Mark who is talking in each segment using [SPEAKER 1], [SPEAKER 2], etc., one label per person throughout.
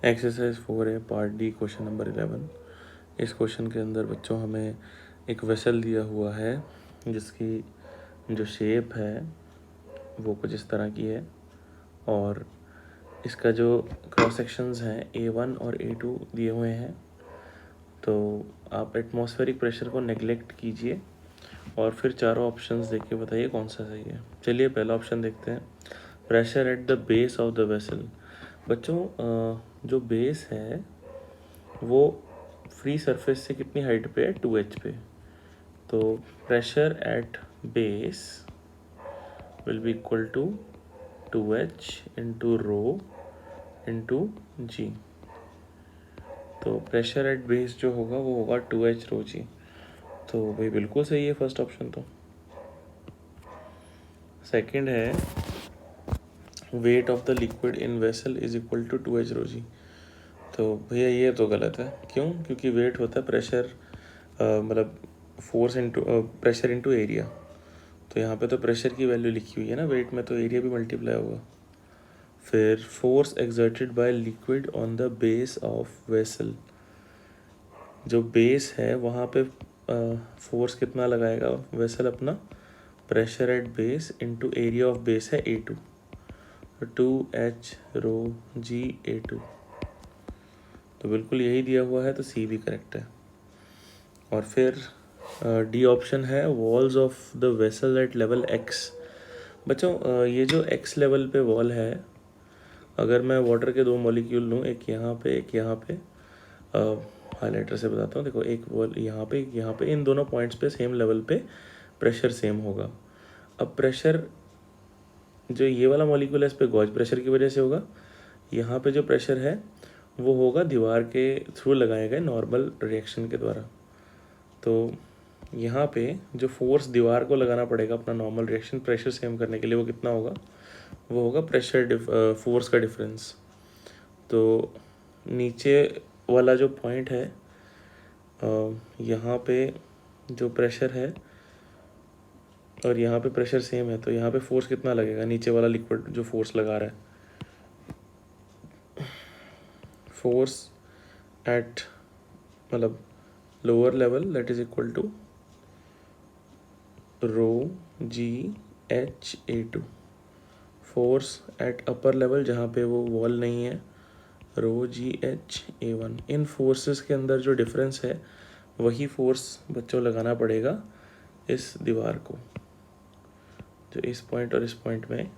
[SPEAKER 1] Exercise 4 part D question number 11। इस question के अंदर बच्चों हमें एक वेसल दिया हुआ है जिसकी जो शेप है वो कुछ इस तरह की है और इसका जो क्रॉस सेक्शंस हैं A1 और A2 दिए हुए हैं। तो आप एटमॉस्फेरिक प्रेशर को नेगलेक्ट कीजिए और फिर चारों ऑप्शंस देख के बताइए कौन सा सही है। चलिए पहला ऑप्शन देखते हैं, pressure at the base of the vessel. बच्चों जो बेस है वो फ्री सरफेस से कितनी हाइट पे है, 2h पे। तो pressure at base will be equal to 2h into rho into g. तो प्रेशर एट बेस जो होगा वो होगा 2h रो जी। तो भाई बिल्कुल सही है फर्स्ट ऑप्शन। तो सेकंड है, weight of the liquid in vessel is equal to 2h rho g. तो भैया ये तो गलत है। क्यों? क्योंकि वेट होता है प्रेशर मतलब force into pressure into area. तो यहाँ पे तो प्रेशर की वैल्यू लिखी हुई है ना, वेट में तो एरिया भी मल्टीप्लाई होगा। फिर force exerted by liquid on the base of vessel, जो बेस है वहाँ पे फोर्स कितना लगाएगा वेसल अपना, pressure at base into area of base है A2, 2h रो जी A2। तो बिल्कुल यही दिया हुआ है, तो सी भी करेक्ट है। और फिर डी ऑप्शन है, walls of the vessel at level x। बच्चों ये जो x लेवल पे वॉल है, अगर मैं वाटर के दो मॉलिक्यूल लूँ, एक यहाँ पे एक यहाँ पे, हाईलाइटर से बताता हूँ, देखो एक वॉल यहाँ पे एक यहाँ पे, इन दोनों पॉइंट्स पे सेम लेवल पे प्रेशर सेम होगा। अब प्रेशर जो ये वाला मॉलिक्यूल है इस पे गॉज प्रेशर की वजह से होगा, यहाँ पे जो प्रेशर है वो होगा दीवार के थ्रू लगाए गए नॉर्मल रिएक्शन के द्वारा। तो यहाँ पे जो फोर्स दीवार को लगाना पड़ेगा अपना नॉर्मल रिएक्शन प्रेशर सेम करने के लिए, वो कितना होगा, वो होगा प्रेशर फोर्स का डिफरेंस। तो नीचे वाला जो पॉइंट है यहाँ पे जो प्रेशर है और यहाँ पे प्रेशर सेम है, तो यहाँ पे फोर्स कितना लगेगा, नीचे वाला लिक्विड जो फोर्स लगा रहा है, फोर्स एट मतलब lower level that is equal to rho g h A2। Force at upper level जहाँ पे वो वॉल नहीं है, रो जी एच A1। इन फोर्सेस के अंदर जो डिफरेंस है वही फोर्स बच्चों लगाना पड़ेगा इस दीवार को, जो इस पॉइंट और इस पॉइंट में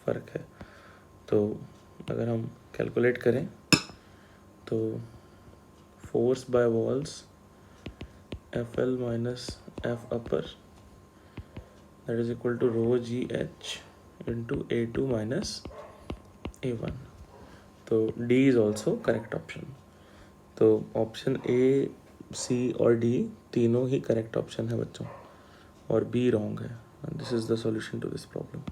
[SPEAKER 1] फ़र्क है। तो अगर हम कैलकुलेट करें तो force by walls FL minus F upper that is equal to rho g h into A2 minus A1। तो D is also correct option. तो ऑप्शन A, C और D तीनों ही करेक्ट ऑप्शन है बच्चों, और बी रॉन्ग है। This is the solution to this problem.